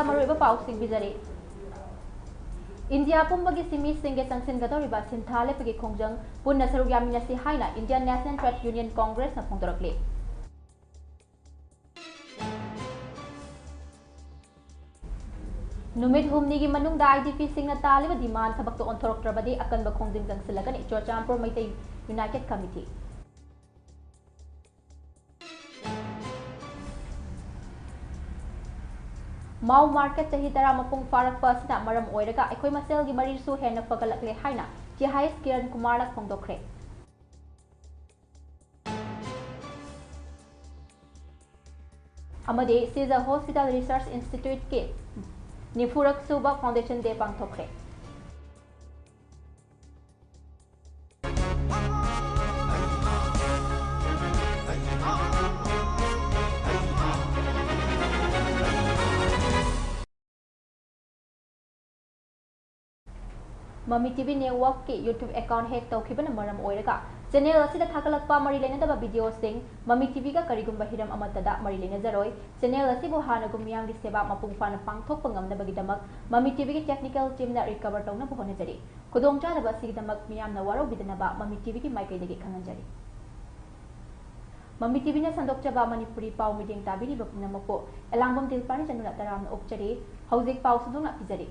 मरुइबा पाउसिंग बिजरे India पुंबगी Simi सिंगे चंगसिनगदौरिबा सिंथा लेपगी खोंजंग पुन्ना सरुक यामिनसी हाइना Indian National Trade Union Congress ना फोंदोरकले नुमित हुमनीगी मनुंगदा आईडीपी सिंगना तालिबा डिमांड थबकतो ओंथोरक्त्रबदी अकनबा खोंजिंग जंगसिलगनी चोरचामपुर Meitei united committee Mao market चाही तरा मपुंग फारक असना मरम ओइरगा अखोय मसेलगी मरीसु हेन फगलकले हाइना जीआईएस किरण कुमार फोंदोखरे अमदे सीजा हॉस्पिटल रिसर्च इंस्टीट्यूट के निफुरक सुबा फाउंडेशन डे पांगथोखरे ममी टीवी नेटवर्क के यूट्यूब अकाउंट हैक तौखिबन मरम ओइरगा चैनल असिदा थागलकपा मरी लेनदबा वीडियो सिंग ममी टीवी का करिगुंबा हिरम अमतदा मरी लेनजरोय चैनल असिबो हानगु मियांगी सेवा मपुंग फाना पांगथोकपा ngamnabagidamक ममी टीवी के टेक्निकल टीम ना रिकवर तौनबा होनजरी खुदोंगचादबा सिगदमक मियांना वारोबिदनबा ममी टीवी की माइकैदगी खंगंजरी ममी टीवी ने संदोकचबा मणिपुरी पाउ मीडिंग ताबिरिबा पुनमको एलांगबम दिलपानी चनुना तराम ओकचरी हौजिक पाउ सुदुंगना पिजरी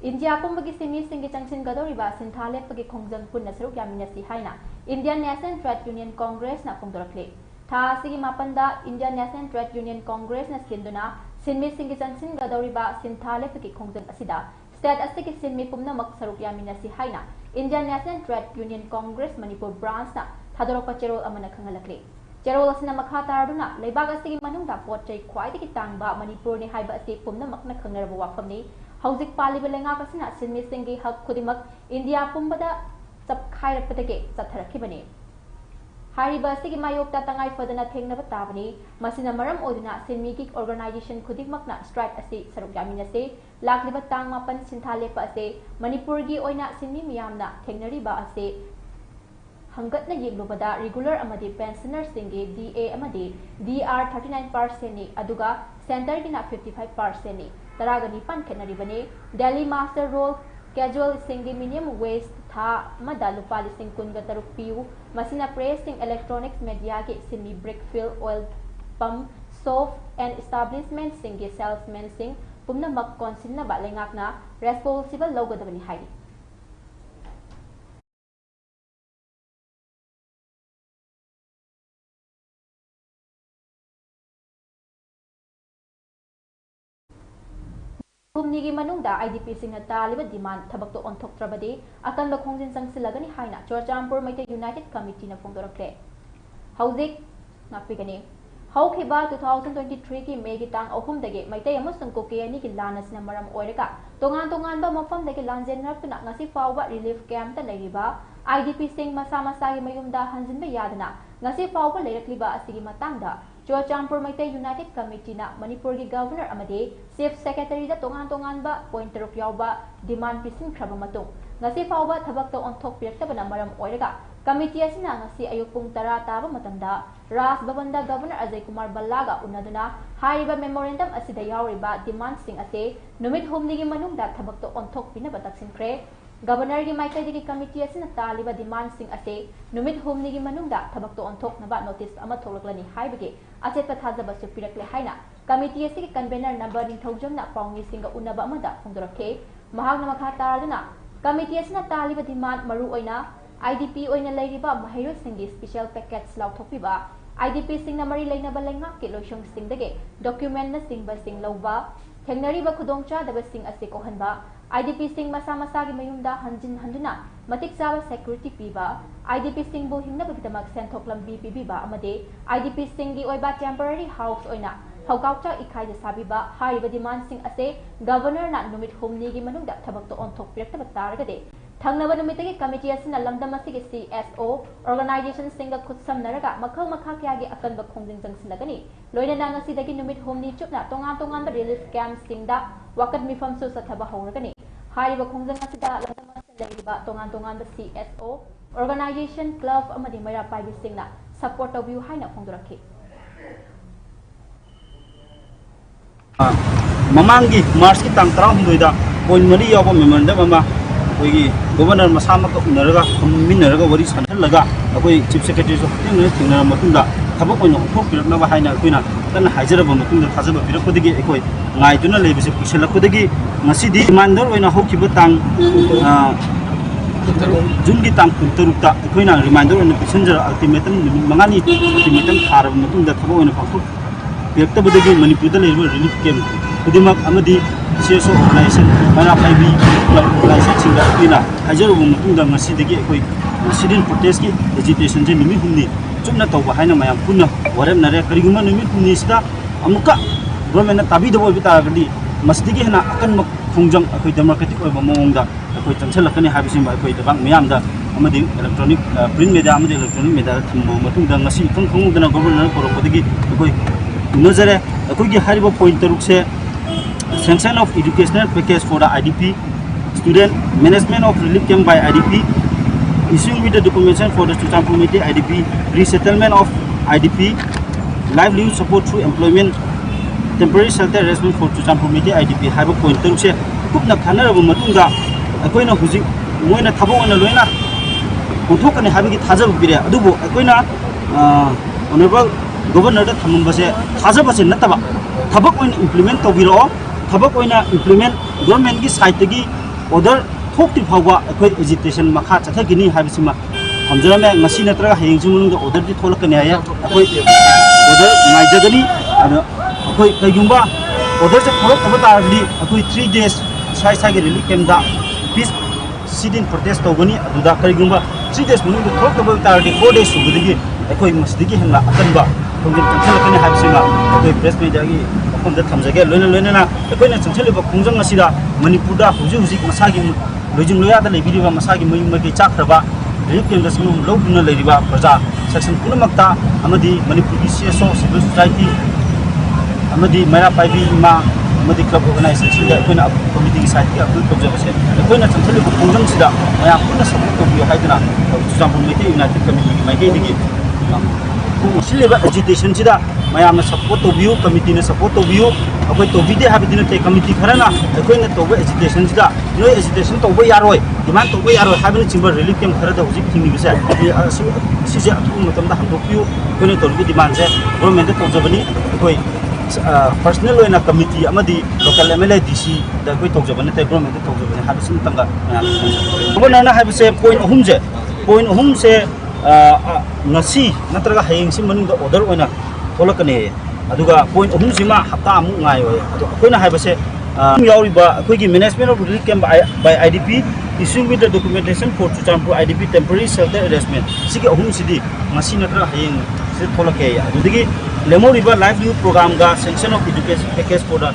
इंडिया पुंबगी सिमी सिंगे चंगसिनगदौरिबा सिंथा लेपगी खोंजंग पुन्ना सरुक यामिनसी हाइना Indian National Trade Union Congress ना फोंदोरकले था सिगी मापंदा Indian National Trade Union Congress ना सिंदुना सिनमी सिंगे चंगसिनगदौरिबा सिंथा लेपगी खोंजंग असिदा स्टेट असिगी सिनमी पुम्नमक सरुक यामिनसी हाइना Indian National Trade Union Congress Manipur branch ना थादोरकपा चेरोल अमना खंगलकले चेरोल असिना मखा तारदुना लेबाग असिगी मनुंगदा पोटचै ख्वाइदगी तांगबा मणिपुर ने हाइबा असि पुम्नमकना खंगरबा वाफमनी हौजिक पालिबा लेंगाकसिना सिनमी सिंगी हक खुदिमक इंडिया पुंबदा चपखाइरपदगे चथरखिबने हारिबा सिगी मायोक्ता तंगाई फदना थेंगनबा ताबनी मसिना मरम ओदुना सिनमी की ऑर्गेनाइजेशन खुदिमकना स्ट्राइक असी सरुक यामिनसे लाखलिबा तांग मापन सिंथालेपा असे मणिपुर की ओइना सिनमी मियामना थेंगनरिबा असे हंगतना येंगलुबदा रेगुलर अमदि पेंशनर सिंगे डीए अमदि डीआर 39% नि अदुगा सेंटर गिना 55% नि तरागा निपान खेनरिबने दिल्ली मास्टर रोल कैजुअल सिंगे मिनिमम वेज था मदा लुपा लिसिंग कुनगा तरुक पियु मसिना प्रेसिंग इलेक्ट्रॉनिक्स मीडिया के सिमी ब्रिकफिल oil pump shop and establishment सिंगे सेल्समैन सिंग पुमना मक कौंसिलना बालेंगाकना रेस्पॉन्सिबल लोगदबनी हाई हुमनीगी मनुंगदा आईडीपी सिंगना तालिबा डिमांड थबकतो ओंथोक्त्रबदे अकनबा खोंजिन चंगसिलगनी हाइना चोरचामपुर मैते यूनाइटेड कमिटी ना फोंदोरकले हौजिक नापिगने हौखिबा 2023 की मे की तांग अहुमदगे मैते अमसुंग कोकेयानी की लानसना मरम ओइरका तोंगान तोंगान बा मफमदगे लांजेनरक्तुना ngasi फावबा रिलीफ कैंप ता लेरिबा आईडीपी सिंग मसा मसा की मयुमदा हंजिनबा यादना ngasi फावबा लेरकलिबा असिगी मतंगदा चोरचामपुर मैते यूनाइटेड कमिटी ना मणिपुर की गवर्नर अमदे चीफ सेक्रेटरी दा तोंगान तोंगान बा पॉइंट तरुक यावबा डिमांड पिसिन खरबा मतुंग ngasi फावबा थबक तो ऑनथोक पिरक्तबना मरम ओइरगा कमिटी असिना ngasi अयुक पुंग 10 ताबा मतंदा राज भवन दा गवर्नर अजय कुमार बल्लागा उन्नदुना हारिबा मेमोरेंडम असिदा यावरिबा डिमांड सिंग असे नुमित हुमनीगी मनुंगदा थबक तो ऑनथोक पिनबा तक्सिनख्रे गवर्नर की माइकैदगी कमिटी असिना तालिबा डिमांड सिंग असे नुमित हुमनीगी मनुंगदा थबक तो ऑनथोकनबा नोटिस अमा थोलकलनी हाइबगे अचेत थाजबा सुपिरकले हाइना कमिटी असिगी कन्वेनर नंबर निथौजमना पाउंगी सिंग उन्नबा अमदा फोंदोरखे महागना मखा तारदुना कमिटी असिना तालिबा डिमांड मरु ओइना आईडीपी ओइना लेरिबा महिरो सिंगी स्पेशल पैकेज लाउथोकपिबा आईडीपी सिंगना मरी लेनबा लेंगा के लोशंग सिंगदगे डॉक्यूमेंट न सिंगबा सिंग लौबा थेंगनरिबा खुदोंचादबा सिंग असे कोहनबा आईडीपी सिंग मसा मसा की मयुमदा हंजिन हंजुना मतिक चाबा सेक्यूरिटी पीबा आईडीपी सिंग बु हिंगनबगिदमक सेंथोक लंबी पीबीबा अमदे आईडीपी सिंग की ओइबा टेम्पररी हाउस ओइना हौगावचा इखाइद साबिबा हारिबा डिमांड सिंग असे गवर्नर ना नुमित हुमनी की मनुंगदा थबक तो ऑनथोक पिरक्तबा तारगदे थंगनबा नुमितगी कमिटी असिना लमदम असिगी सीएसओ ऑर्गेनाइजेशन सिंग खुदसमनरगा मखल मखा क्यागी अकनबा खोंजिंग जंगसिलगनी लोइना ngasi नुमित हुमनी चुपना तोंगान तोंगान रिलीफ कैंप सिंगदा वकत मिफम सु सथबा हौरगनी हारिबा खोंजंग असिदा लमदम असिदा लेरिबा तोंगान तोंगान सीएसओ ऑर्गेनाइजेशन क्लब अमदि मैरा पाइबी सिंगना सपोर्ट तौबियु हाइना फोंदोरखि ममांगी मार्च की तंग तराम हुंदोइदा पॉइंट मरी याबो मेमोरेंडम अमा अखोई गवर्नर मसामक उनरगा मिनरगा वरी सानहलगा अखोई चीफ सेक्रेटरी सो हटिंग थिंगना मतुंदा थबक ओइनो उथोकपिरकनबा हाइना अखोइना तन हाइजरबो मतुंदा थाजबा पिरकपदगी अखोई ngaiduna leibise puselakpदगी ngasidi mandor oina hokkiba tang June की तंग कुंतरुक्ता अखोइना रिमाइंडर ओइना पिसंजर अल्टीमेटम निमिट मंगानी अल्टीमेटम थारब मतुंदा थबक ओइना पाखोक पिरकतबदगी मणिपुरदा लेइबा रिलीफ कैम्प खुदिमक अमदी CSO ऑर्गेनाइजेशन मना फाइबी क्लब ऑर्गेनाइजेशन सिंगा अखोइना हाइजरबो मतुंदा ngasidi अखोई सिडिन प्रोटेस्ट की एजिटेशन जे निमिट हुमनी चुमना तौबा हाइना मयाम पुन्ना वरेमनरे करिगुमा निमिट हुमनी सिदा अमुका गवर्नमेंट ताबीदबो बितारगदी मस्दिगी हना अकन खोंजंग अखोई डेमोक्रेटिक ओइबा मओंगदा अखोई चंसलकनी हाबिसिम अखोई दबांग मयामदा अमदी इलेक्ट्रॉनिक प्रिंट मीडिया अमदी इलेक्ट्रॉनिक मीडिया थमबो मतुंगदा ngasi खंग खंगदना गवर्नर कोरपदगी अखोई नजरे अखोई हारिबो पॉइंट तरुक से sanction of educational package for the IDP student, management of relief camp by IDP, issuing with the documentation for the Chuchampur IDP, resettlement of IDP, livelihood support through employment, temporary shelter arrangement for Chuchampur IDP. Have a point to say, cook na khana of Matunga, a coin of Huzi, Moina Tabo and Luena, who took and having it Hazab Biria, Adubo, a coina, honorable governor Tamambase, Hazabas in Nataba, Tabak implement of Viro. थबक ओइना implement government की side तगी order थोक्ति फावा अखोई agitation मखा चथगिनी हाबिसिमा हमजरमे ngasi नत्रगा हेंगजु मुनुंग order दि थोलकने आया अखोई ऑर्डर नाइजगनी अखोई कयुंबा ऑर्डर से थोलक तब तारदी अखोई 3 days साइ साइ रिलीफ कैम्प दा पीस सिडिन प्रोटेस्ट तोगनी अदुदा कयुंबा 3 days मुनुंग थोलक तब तारदी 4 days सुबदगी अखोई मस्दिगी हंगा अकनबा खोंगिन चंचलकने हाबिसिमा अखोई प्रेस मीडिया की ꯃꯐꯝꯗ ꯊꯝꯖꯒꯦ ꯂꯣꯏꯅꯅ ꯑꯩꯈꯣꯏꯅ ꯆꯪꯁꯤꯜꯂꯤꯕ ꯈꯣꯡꯖꯪ ꯑꯁꯤꯗ ꯃꯅꯤꯄꯨꯔꯗ ꯍꯧꯖꯤꯛ ꯃꯁꯥꯒꯤ ꯂꯣꯏꯖꯤꯡ ꯂꯣꯌꯥꯗ ꯂꯩꯕꯤꯔꯤꯕ ꯃꯁꯥꯒꯤ ꯃꯌꯨꯝ ꯃꯀꯩ ꯆꯥꯛꯈ꯭ꯔꯕ ꯔꯤꯂꯤꯐ ꯀꯦꯝꯞꯗ ꯁꯦꯟꯐꯝ ꯂꯧꯗꯨꯅ ꯂꯩꯔꯤꯕ ꯄ꯭ꯔꯖꯥ ꯁꯦꯛꯁꯟ ꯄꯨꯝꯅꯃꯛꯇ ꯑꯃꯗꯤ ꯃꯅꯤꯄꯨꯔꯒꯤ CSO ꯁꯤꯚꯤꯜ ꯁꯣꯁꯥꯏꯇꯤ ꯑꯃꯗꯤ ꯃꯩꯔꯥ ꯄꯥꯏꯕꯤ ꯏꯃꯥ ꯑꯃꯗꯤ ꯀ꯭ꯂꯕ ꯑꯣꯔꯒꯅꯥꯏꯖꯦꯁꯟꯁꯤꯡꯒ ꯑꯩꯈꯣꯏꯅ ꯀꯃꯤꯇꯤꯒꯤ ꯁꯥꯏꯠꯇꯒꯤ ꯑꯄꯤꯜ ꯇꯧꯖꯕꯁꯦ ꯑꯩꯈꯣꯏꯅ ꯆꯪꯁꯤꯜꯂꯤꯕ ꯈꯣꯡꯖꯪꯁꯤꯗ ꯃꯌꯥꯝ ꯄꯨꯟꯅ ꯁꯄꯣꯔꯠ ꯇꯧꯕꯤꯌꯨ ꯍꯥꯏꯗꯨꯅ ꯆꯨꯔꯆꯥꯟꯄꯨꯔ ꯃꯩꯇꯩ ꯌꯨꯅꯥꯏꯇꯦꯗ ꯀꯃꯤꯇꯤꯒꯤ ꯃꯥꯏꯀꯩꯗꯒꯤ सिलेबा एजिटेशन सिदा मयाम सपोर्ट तोबियु कमिटी ने सपोर्ट तोबियु अखोई तोबिदे हाबिदिन ते कमिटी खरना अखोइना तोबा एजिटेशन सिदा नो एजिटेशन तोबा यारोय डिमांड तोबा यारोय हाबिन चिंबर रिलीफ कैम्प खरदा हुजिक थिंगिबसे सिजे अथु मतमदा हंदोपियु अखोइना तोबी डिमांड से गवर्नमेंट तोजबनी अखोई पर्सनल ओइना कमिटी अमदी लोकल MLA DC दा अखोई तोजबनी ते गवर्नमेंट तोजबनी हाबिसिन तंगा गवर्नरना हाबिसे पॉइंट अहुम से ngasi natraga hayeng si manungda order oina tholakane aduga point ahum sima hapta amu ngai oi adu koina haibase yauriba akoigi management of relief camp by IDP issuing with the documentation for Chuchampur IDP temporary shelter arrangement sigi ahum sidi ngasi natraga hayeng se tholake adudigi lemoriba livelihood program ga sanction of education package for the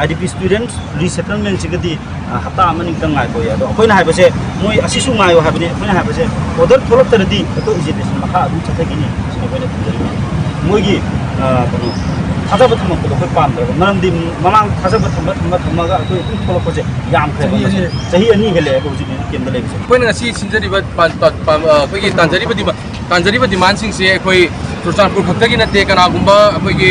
IDP students resettlement sigadi hapta amani tangai ko ya do koina haibase moi asisu ngai yo habini koina haibase order tholak taradi to ejitation makha adu chathagini sino koina tujari moigi kono thajaba thamak ko koi pam dra maramdi mamang thajaba thamaga ko tholak ko je yam khre chahi ani hele ko ji kendra le se koina ngasi sinjari ba koi gi tanjari ba demand sing se koi Chuchampur khaktagi nate kana gumba koi gi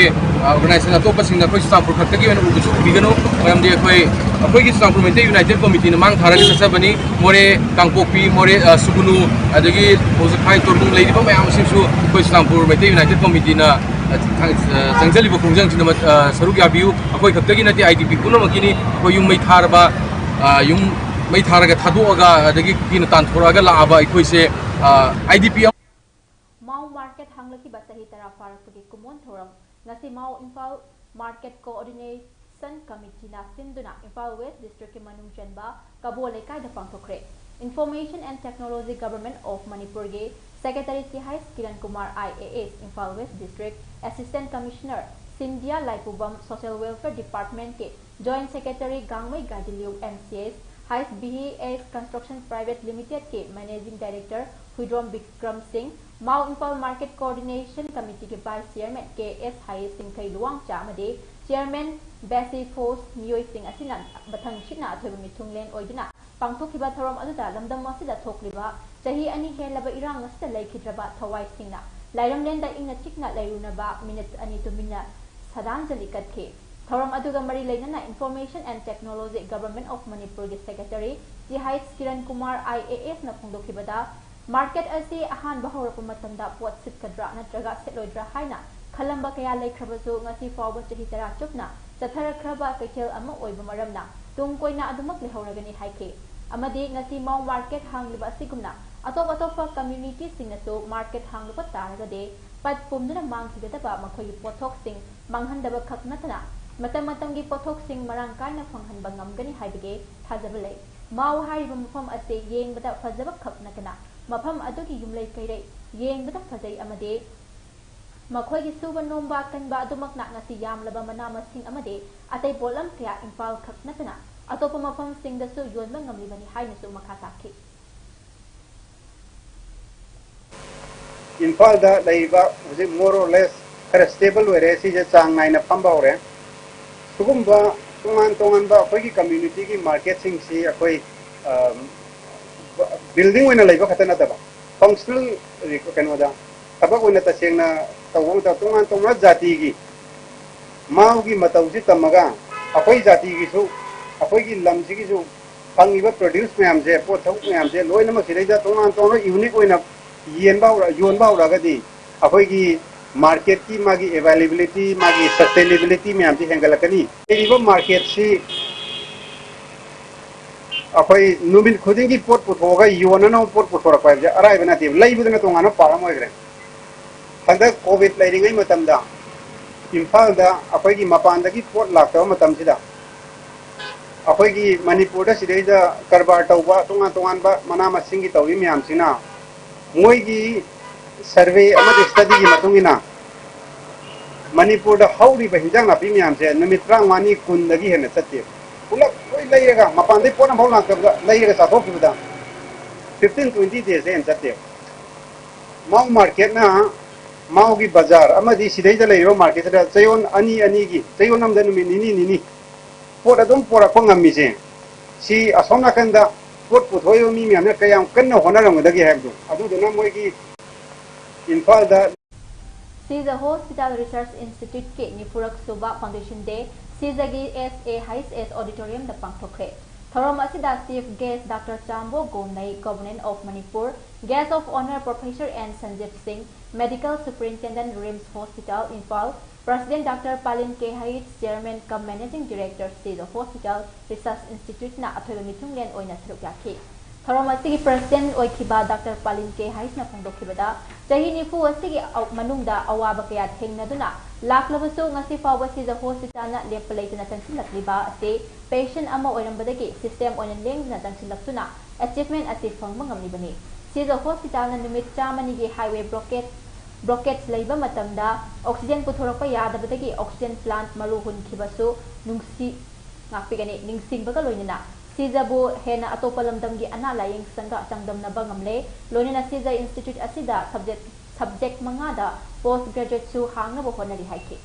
organization atop sing na koi Chuchampur khaktagi wen ubusu bigano maramdi koi gi Chuchampur Mete United Committee na mang tharaga sasabani more Kangpokpi more Sugunu adagi Hosakai Tormung leidi ba mayam simsu koi Chuchampur Mete United Committee na sangjali ba khongjang sin saruk ya biu koi khaktagi nate IDP puno makini koi yum mai tharba yum mai tharaga thadoga adagi kin tan thoraga la aba koi se IDP Mau market hanglaki ba sahi tara farakpagi kumon thoram ngasi Mau Imphal market coordination committee na sinduna Imphal West district ki manung chanba kabo lekai da pangthokre information and technology government of Manipur ge secretary Tihai Kiran Kumar IAS Imphal West district assistant commissioner Sindhya Laipubam social welfare department ke joint secretary Gangmai Gadiliu MCS Hais BHS construction private limited ke managing director Huidrom Bikram Singh Mau Imphal market coordination committee ke vice chairman KS Hai Singh Khai Luang Cha amade chairman Basi Force Miyoi Singh asinan bathang shina athoba mithunglen oiduna pangthokhiba thorom aduda lamdam asida thokliba chahi ani helaba irang asita laikhidraba thawai singna lairamlen da ingna chikna lairunaba minute ani tumina sadanjali kathe Thoram aduga mari leina Information and Technology Government of Manipur gi Secretary Jihai Kiran Kumar IAS na phongdokhibada market asi ahan bahorapa matamda pot sitkadra natraga setloidra haina khalamba kaya leikhrabasu ngasi fawba chahi tara chupna chatharakraba kaitel ama oiba maramna tungkoina adumak lehoragani haike amadi ngasi mau market hangliba sigumna atop community singnasu market hangliba taragade pat pumduna mangkidaba makhoi pothok sing manghandaba khaknatana matam gi pothok sing marang kaina phanghanba ngamgani haibage thajabale mau hariba mafam ase yengbada fajaba khaknatana mafam adugi yumlei kairei yengbada fajai amade makhoi gi suba nomba kanba adumakna ngasi yamlaba mana masing amade atai bolam kya imphal khaknatana atopa mafam singdasu yonba ngamlibani hainasu makhataki Imphal da laiba more or less kara stable were si je chang nai na phamba ore sugumba tongan ba koi community ki market sing si akoi building wena laiba khatana da functional kano da tabak wena ta sengna tawong ta tongan jati gi mau gi matau si tamaga akoi jati gi su akoi gi lam si gi su phangiba produce myam je pothok myam je loina ma sidai da tongan unique wena yon bao gadi akoi gi market ki magi availability magi sustainability me amti hengalakani eriba market si akoi numin khuding gi pot puthoga yona no pot puthora pa je arai bana ti laibudna to ngana para mo igre handa covid lairingai matamda imphal da akoi gi mapan da gi pot lakta matam sida akoi gi manipur da sidai da karbar tawba tongan ba mana masing gi tawi me amsina moigi survey amadi study gi matungina manipur da hauri ba hinjang na pimyam se numitra ngani kun dagi hena chatte pula koi lairaga mapan dei pona bhaula ka lairaga sa thok da 15-20 days en chatte mau market na mau gi bazar amadi sidai da lairo market da chayon ani gi chayon nam da numi nini pora dum pora ko ngam mi se si asona kanda pot puthoyo mi mi amna kayam kanna honaram dagi habdu adu duna moigi imphal da Siza Hospital Research Institute ke Nipurak Suba Foundation Day Sizagi SA High Auditorium da pangthokre thorom asida chief guest Dr. Chambo Gomnai Governor of Manipur guest of honor Professor N Sanjeev Singh Medical Superintendent RIMS Hospital Imphal President Dr. Palin K. Hayat Chairman cum Managing Director Siza Hospital Research Institute na athoiba mitunglen oina saruk yakhi thorom asigi President oikhiba Dr. Palin K. Hayat na phongdokhibada chahi nifu asigi manungda awaba kaya thengnaduna laklabasu ngasi fawba Siza Hospital na lepalaituna tansilakliba ase patient ama oirambadagi system oina lengna tansilaktuna achievement ase phangma ngamlibani Siza Hospital na numit chamani gi highway blockage leiba matamda oxygen puthorapa yadabadagi oxygen plant maru hunkibasu nungsi ngapigani ningsingbaga loinana Sizabu hena atopalamdamgi ana laying sanga changdamna bangamle loinana Siza Institute asida subject mangada postgraduate su hangna bo honari haiki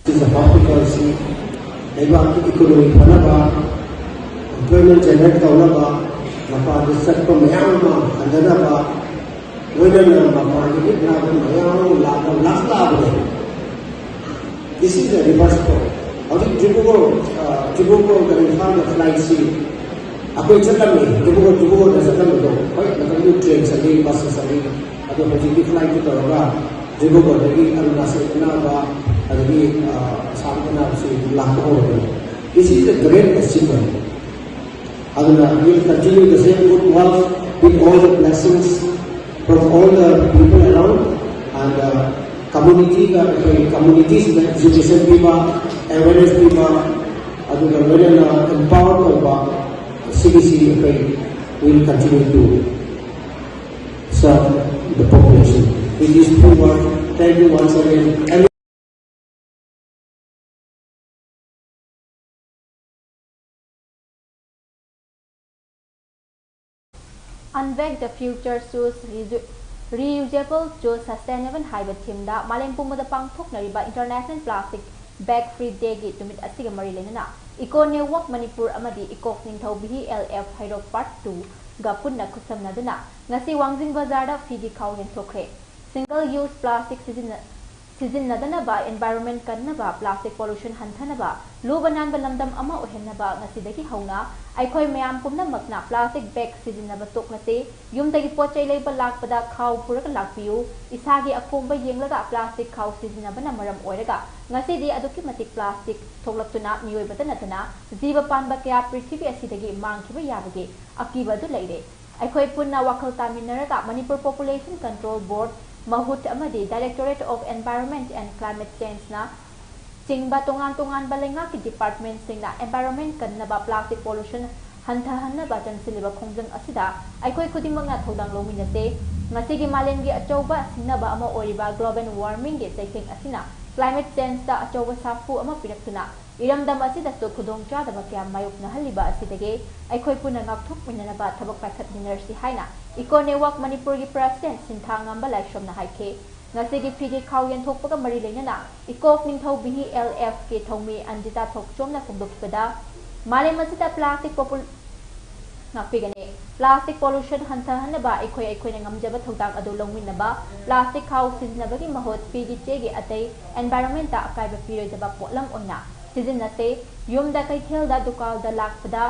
Siza hospital si leiba economic panaba employment generate kaunaba napa research ko mayama andanaba loinana mapa ni na mayama la This is a reverse flow. How did Jubugo the inform of flight C? Ako exactly, Jubugo does a come to quite the new trains a day, buses a day, I don't know if flight to the Raga, Jubugo, the week, and Nasanaba, and the week, Santana, Lako. This is a great achievement. And we will continue the same good work with all the blessings from all the people around and communities education pipa awareness pipa aduga wenna empower ba CBC will continue to serve the population with this work. Thank you once again. Unveil the future shoes reusable to sustainable haiba thimda malem pumada pangthoknariba international plastic bag free day gi tumit asiga mari lenana eco network manipur amadi eco ningthau BLF hairo part 2 ga punna khusamnaduna ngasi wangjing bazar da figi khaw hen thokre single use plastic sizinnadanaba environment kannaba plastic pollution hanthanaba luba nanba lamdam ama ohennaba ngasidagi hauna aikhoi mayam pumnamakna plastic bag sizinnaba toknate yumdagi pochai leiba lakpada khaw puraka lakpiu isagi akomba yenglaga plastic khaw sizinnabana maram oiraga ngasidi aduki matik plastic thoklaktuna miyoibata natana jiba panba kya prithvi asidagi mangkhiba yabage akiba du leire aikhoi punna wakhal taminaraga Manipur Population Control Board Mahut amadi Directorate of Environment and Climate Change na chingba tongan balenga ki department singna environment kannaba plastic pollution hanthanaba chansiliba khongjang asida aikoi khudimangna thodang lominate ngasigi malengi achauba sinaba ama oriba global warming ge taking asina climate change da achauba safu ama piraktuna iramdam asida so khudong chadaba kya mayupna haliba asidage aikoi puna ngakthok minanaba thabak pakhat minersi haina Eco Network Manipur gi President Sinthangamba Laishomna haike ngasigi phigi khaw yen thokpaga mari leinana Eco ningthau bihi LF ke thomi anjita thokchomna phongdokpada male masita plastic pollution hanthanaba aikoi ngamjaba thodang adu longminaba plastic khaw siznabagi mahot phigi chegi atai environment ta akaiba pirojaba potlam oina sizinate yumda kaithel dukal da lakpada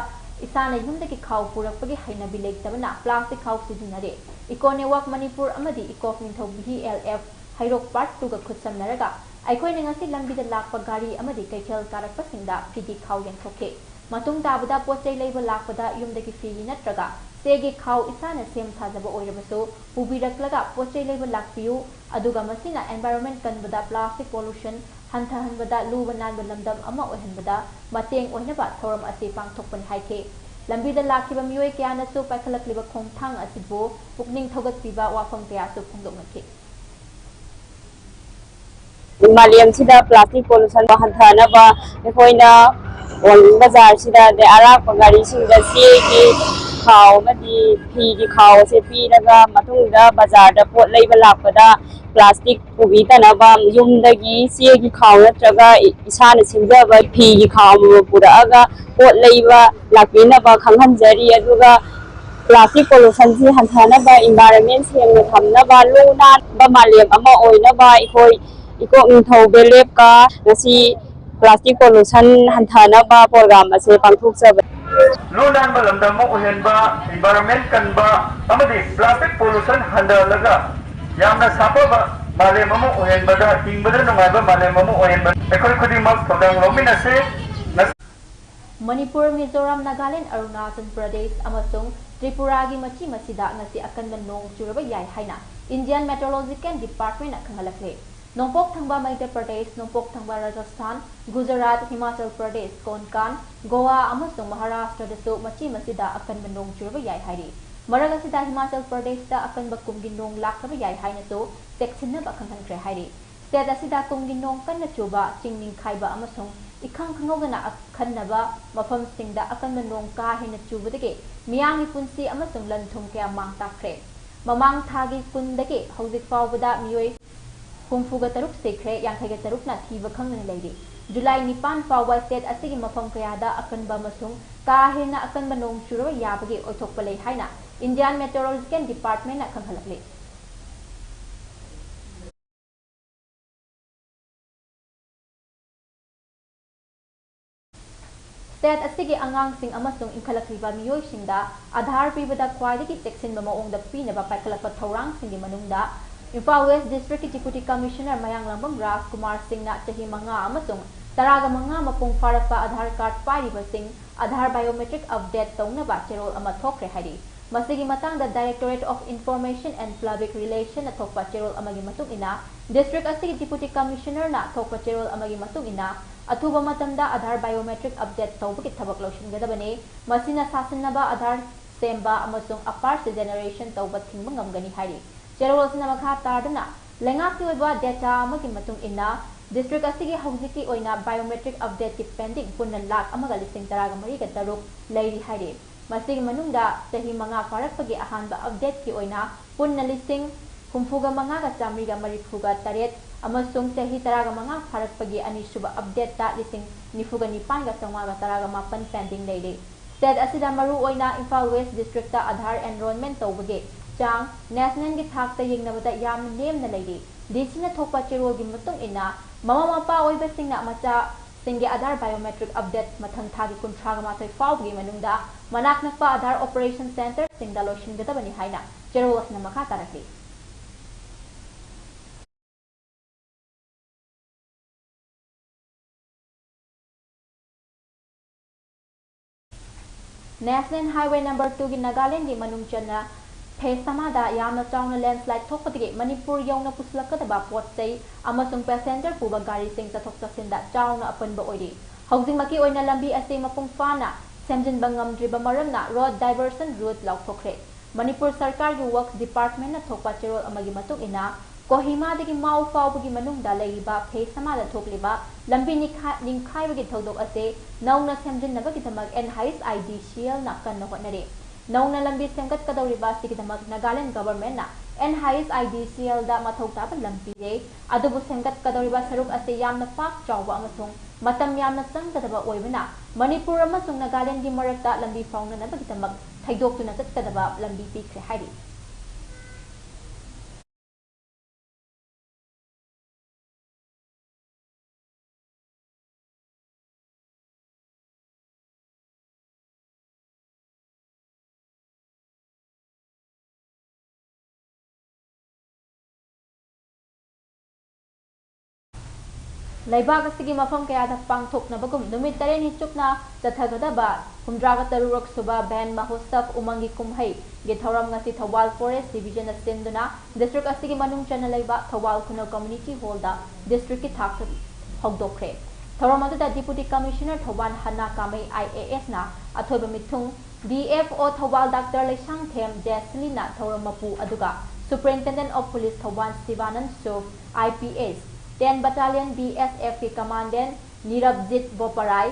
Isana yumdagi khaw purakpagi hainabi leitabana plastic khaw sizinare Eco Network Manipur amadi Eco ningthau bihi LF hairok part 2 ga khutsamnaraga aikoi ngasi lambida lakpa gari amadi kaithel karakpasingda phigi khaw yen thokhe matung tabada pochai leiba lakpada yumdagi phigi natraga segi khaw isana sem thajaba oirabaso pubiraklaga pochai leiba lakpiu aduga masina environment kanbada plastic pollution hanthanbada luba nanba lamdam ama ohenbada mateng oinaba thoram ase pangthokpan haike lambida lakhiba miyoi kyana su paikhalakliba khongthang asibu pukning thogat piba wafam kya su phongdoknake Maliam sida plastic pollution hanthanaba ehoina on bazar sida de arak pagari singda siegi khaw madi phigi khaw se piraga matungda bazar da pot leiba lakpada plastic pubi tanaba yumdagi siegi khaw natraga isana simjaba phigi khaw puraaga pot leiba lakpinaba khanghanjari aduga plastic pollution si hanthanaba environment semna thamnaba luna ba maliam ama oinaba ikoi iko nthau belep ka ngasi plastic pollution hanthanaba program ase pangthokjaba lunan balamda mo ohenba environment kanba amadi plastic pollution handalaga yamna sapaba malem mo ohenbada hingbada nungaiba malem mo ohenba ekoi khudimak thodang lominase Manipur, Mizoram, Nagaland, Arunachal Pradesh, amasung Tripura gi machi masida ngasi akanba nong churaba yai haina Indian Meteorological Department na khangalakle Nongpok thangba Madhya Pradesh, Nongpok thangba Rajasthan, Gujarat, Himachal Pradesh, Konkan, Goa amasung Maharashtra dasu machi masida akanba nong churaba yai hairi Maragasida Himachal Pradesh da akanba kumgi nong lakraba yai haina so section ba khanghankre hairi State asida kumgi nong kanna chuba chingning khaiba amasung ikhang khangogana akhanaba mafam singda akanba nong ka hena chubadage miyangi punsi amasung lanthum kya mang takre mamang thagi kundage hojik fawbada miyoi humfuga taruk sekre yankaiga taruk na thiba khangna leiri July 9 fawba state asigi mafam kayada akanba masung ka hena akanba nong churaba yabage oithokpa lei haina Indian Meteorological Department na khanghalakle State asigi angang sing amasung inkhalakriba miyoi singda Aadhaar pibada khwaidagi cheksinba maongda pinaba paikhalakpa thorang singi manungda Imphal West District Deputy Commissioner Mayanglambam Raj Kumar Singh na chahi manga amasung taraga manga mapung farakpa Aadhaar card pairiba sing Aadhaar Biometric update taunaba cherol ama thokre hari masigi matangda Directorate of Information and Public Relations na thokpa cherol amagi matung ina District asigi Deputy Commissioner na thokpa cherol amagi matung ina Athuba matamda Aadhaar Biometric update tawbaki thabak lawshingadabane masina sasanaba Aadhaar semba amasung apar se generation tawba thingba ngamgani hari cherol sina makha tardana lengak ki oiba data amagi matung ina district asigi hawjiki oina biometric update ki pending punna lakh amaga lising taraga mari ga taruk leiri hari masigi manungda chahi manga farakpagi ahanba update ki oina punna lising humfuga manga ga chamri ga marifuga taret amasung chahi taraga manga farakpagi ani suba update ta lising nifuga nipan ga changwa ga taraga mapan pending leiri state asida maru oina Imphal West district ta Aadhaar enrollment tawbage chang national gi thak ta yengnabada yam nemna leide desina thokpa chero gi mutung ina mama mapa oiba singna macha singi Aadhaar biometric update mathang thagi kunthraga mathai fawgi manungda manak nakpa Aadhaar operation center singda loishin gadabani haina chero asna makha tarakli National Highway number 2 gi Nagaland gi manung chana phase samada yamna chawna landslide thokpatigi Manipur yawna puslakadaba potsai amasung passenger puba gari sing chathok chasinda chawna apanba oidi housing maki oina lambi ase mapung fana semjin bangam driba maramna road diversion route lauthokre Manipur sarkar gi works department na thokpa cherol amagi matung ina Kohima dagi mau fawbagi manungda leiba phase samada thokliba lambi ningkhai thodok ase nauna semjinnabagi damak NHIS IDCL na kanna hotnare nauna lambi semgat kadawriba sigi damak Nagaland government na NHIS IDCL da mathau taba lambi re adubu semgat kadawriba saruk ase yamna pak chawba amasung matam yamna changkadaba oibana Manipur amasung Nagaland gi marakta lambi fawnanabagi damak thaidokuna chatkadaba lambi pikre hairi Laibak asigi mafam kaya da pangthoknabagum numit 8 ni chukna chathagadaba humdraga tarurok suba ban mahotsav umangi kumhai gi thoram ngasi Thawal Forest Division asinduna district asigi manung chana laiba Thawal Kuno Community Hall da district ki thak hogdokre thoram adu da Deputy Commissioner Thoban Hana Kamai IAS na athoiba mithung DFO Thawal Dr. Lesang Them Jaslina thoram mapu aduga Superintendent of Police Thoban Sivanand Sov IPS 10 Battalion BSF के commandant Nirbajit Bopparai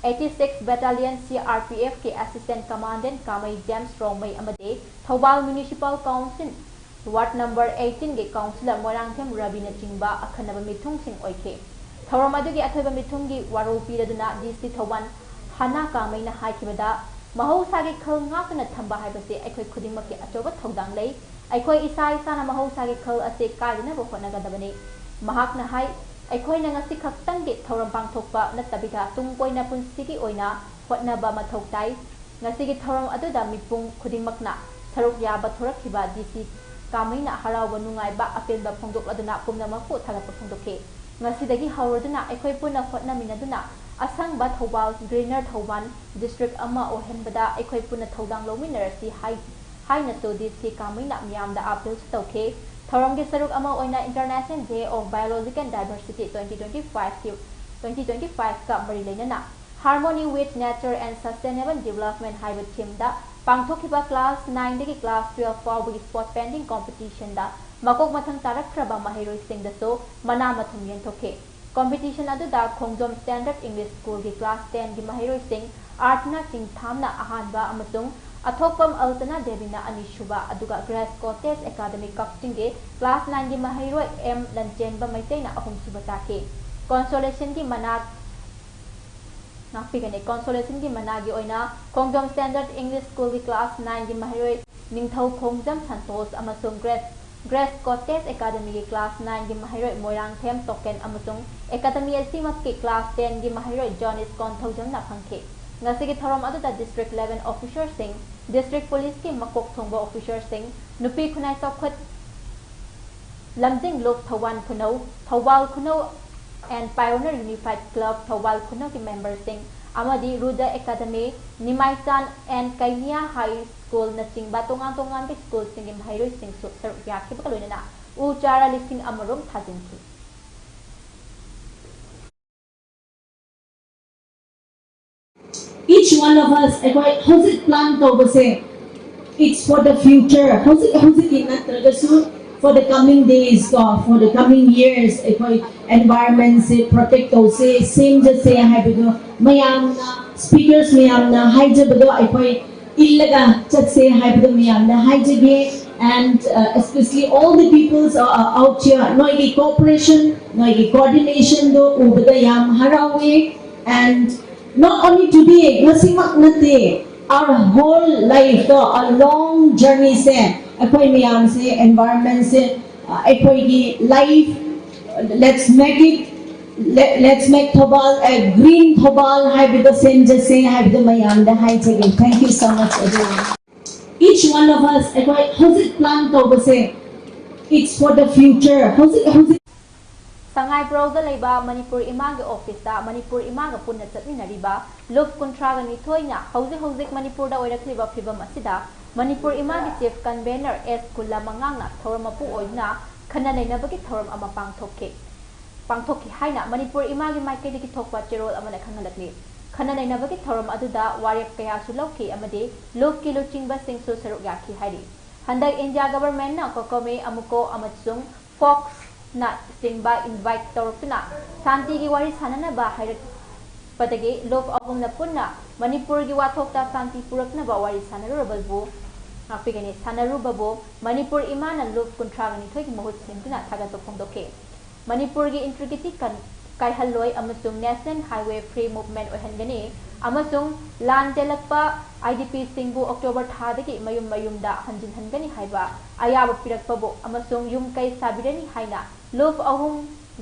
86 Battalion CRPF के assistant commandant Kamei James Romei अमदे Thoubal municipal council ward number 18 के councillor Moirangthem Ravina चिंबा अखनब मिथुंग सिंह ओइखे थौरम अदुगी अथोइबा मिथुंगी वारोल पीरदुना डीसी थौबान हना कामैना हाइखिबदा महौसागी खल ngaकना थंबा हाइबसे अखोइ खुदिमक के अचोबा थौदांग लै अखोइ इसा इसाना महौसागी खल असे कायदना बखोनगदबने mahakna hai akhoi na ngasi khaktang gi thoram pangthokpa natabida tungkoina punsigi oina hotnaba mathok tai ngasi gi thoram aduda mipung khudingmakna tharuk yaba thorakhiba dc kamaina harawa nungai ba apelba phongdok aduna pumna mapu thalapa phongdokhe ngasi dagi hawraduna akhoi puna hotna minaduna asang ba thobal greener thoban district ama ohenbada akhoi puna thodang lominarasi hai na so dc kamaina myamda apel stokhe Thoram ke saruk ama oina International Day of Biological Diversity 2025 ka mari leinana Harmony with Nature and Sustainable Development haiba theme da pangthokhiba class 9 dagi class 12 fawbagi sport painting competition da makok mathang tarakhraba mahiroi sing da so mana mathum yenthokhe competition adu da Khongjom Standard English School gi class 10 gi mahiroi sing Artna Singh Thamna ahanba amasung Athokpam Altana Devina Anishuba aduga Grass Cottage Academy Captain ge class 9 gi mahiroi M Lanchenba maitaina ahum subata ke consolation gi manak napigane consolation gi managi oina Khongjom Standard English School gi class 9 gi mahiroi Ningthau Khongjam Santos amasung Grass Cottage Academy gi class 9 gi mahiroi Moirang Them Token amasung Academy asimak ki class 10 gi mahiroi Jonis Konthaujam na phangke ngasigi thoram adu da district 11 officer sing district police ki makok thongba officer sing nupi khunai chokhat lamjing lok Thawal Kuno and Pioneer Unified Club Thawal Kuno ki member sing amadi Ruda Academy Nimaichan and Kainia High School na chingba tongan ki school sing im hairoi sing sar yakhi bakaloina u chara listing amarom thajinki each one of us how's it plan to say it's for the future how's it in for the coming days for the coming years environment se protect those same just say habido mayam speakers mayam na haijabado illaga chat say habido mayam na haijage and especially all the peoples out here noigi cooperation noigi coordination do ubada yam harawe and not only today, nasimak nate, our whole life, a long journey se, अखोई मियाम से environment से अखोई की life let's make Thobal a green Thobal have the same just say have the mayam the high again. Thank you so much everyone. Each one of us how's it planned over say it's for the future. How's it Sangai Broda Leba, Manipur Imaga Office, Manipur Imaga Punat Minariba, Love Contraga Nitoina, Hosik Manipur da Oida Cliva Fiba Masida, Manipur Imaga Chief Convener S. Kula Manganga, Tormapu Oina, Kanana Nabaki Torum Amapang Toke. Pangtoki Haina, Manipur Imagi Maiki Tokwa Chero Amanakangalati. Kanana Nabaki Torum Aduda, Warrior Kayasuloki Amade, Love Kilo Chingba Sing Susarugaki Hadi. Handak India government na Kokome Amuko Amatsung, Fox. Na singba invite torpina santi gi wari sanana ba hayrat patagi love agum na punna manipur gi wathokta santi purakna ba wari sanaru balbu apigani sanaru babo manipur imana love contract ni thoi gi mohut singna thaga to phongdoke manipur gi integrity kan kai halloi amasung national highway free movement ohengani amasung land telakpa idp singbu october thadagi mayum da hanjin hangani haiba ayaba pirakpabo amasung yum kai sabirani haina Love ahum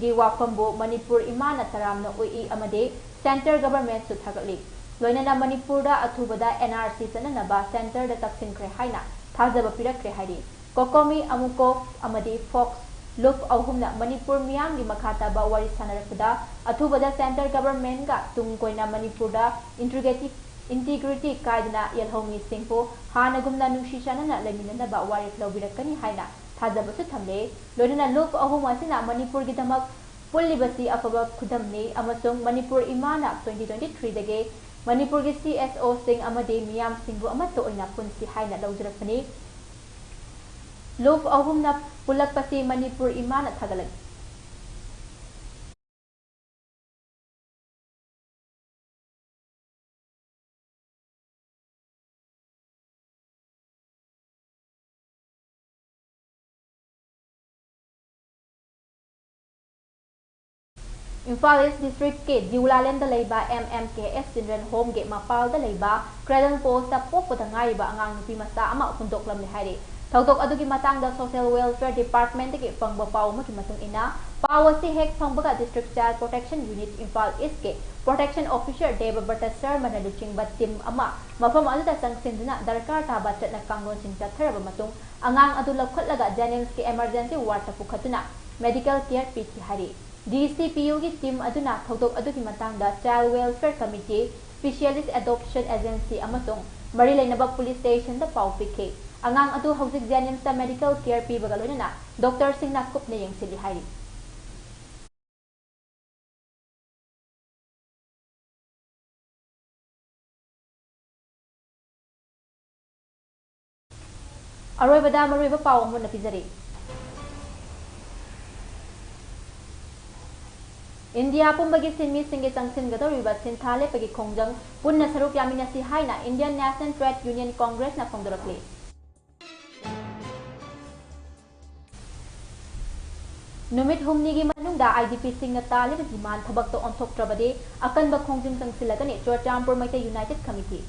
gi wafambo Manipur imana taramna ui amade center government su thagli loinana Manipur da athubada NRC sanana ba center da taksin kre haina thajaba pirak kre haidi kokomi amuko amade fox love ahum na Manipur miyam gi makhata ba wari sanarakda athubada center government ga tungkoina Manipur da integrity kaidna yelhomi singpo hanagumna nushi chanana lemina ba wari flobirakani haina Hazabasu Tamle, Lodina Look Ohumasina, Manipur Gitamak, Pulibasi Afaba Kudamni, Amasung, Manipur Imana 2023 the gay, Manipur CSO Sing Amade Miam Singbu Amato in a Punsi Haina Lozrafani. Look Ohumna Pulapasi Manipur Imana Tagalag. Imphal East District ke Diulaland da leiba MMKS Children Home ge Mapal da leiba Cradle Post da pokpo da ngai ba angang nupi masa ama kundok lam ni hairi thautok adugi matang da Social Welfare Department ge pangba paw ma ki matung ina pawasi hek phangba District Child Protection Unit Imphal East ke Protection Officer Deva Bhatta Sharma na luching ba team ama mafam adu da sangsinduna darkar ta ba chat na kangon sing chathara ba matung angang adu lakhatlaga Jennings ke emergency ward ta pukhatuna medical care pithi hari DCPU की team अदुना थौदोक अदुकी मतंगदा child welfare committee specialist adoption agency अमसोंग मरी लेनबा police station दा पाउ पिखे अंगांग अदु हौजिक जेनिम्स दा मेडिकल केयर पीबगा लोइना डॉक्टर सिंह ना कुपने यंगसिली हाइरी अरोइबदा मरोइबा पाउ अमु नपिजरी India pumbagi sinmi singe changsin gadoriba sinthale pagi khongjang punna sarup yaminasi haina Indian National Trade Union Congress na phongdorakle numit humni gi manungda IDP singna talib diman thabak to onthok trabade akan ba khongjing changsilagani Churchampur Maite United Committee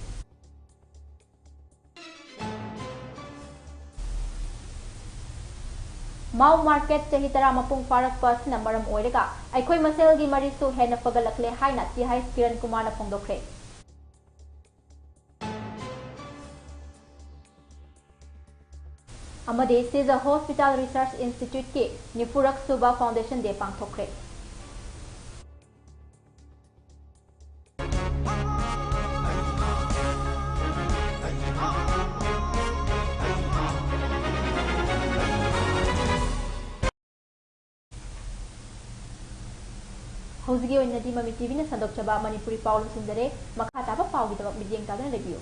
Mau market chahi tara mapung farak pas na maram oirega aikhoi masel gi marisu hena pagalakle haina ti hai Kiran Kumar na phongdokre amade Caesar Hospital Research Institute ke Nipurak Suba Foundation de pangthokre Hausi oina di Mami TV na sandok chaba Manipuri Paul Sundare makha taba pau gi tabak midyeng ta na review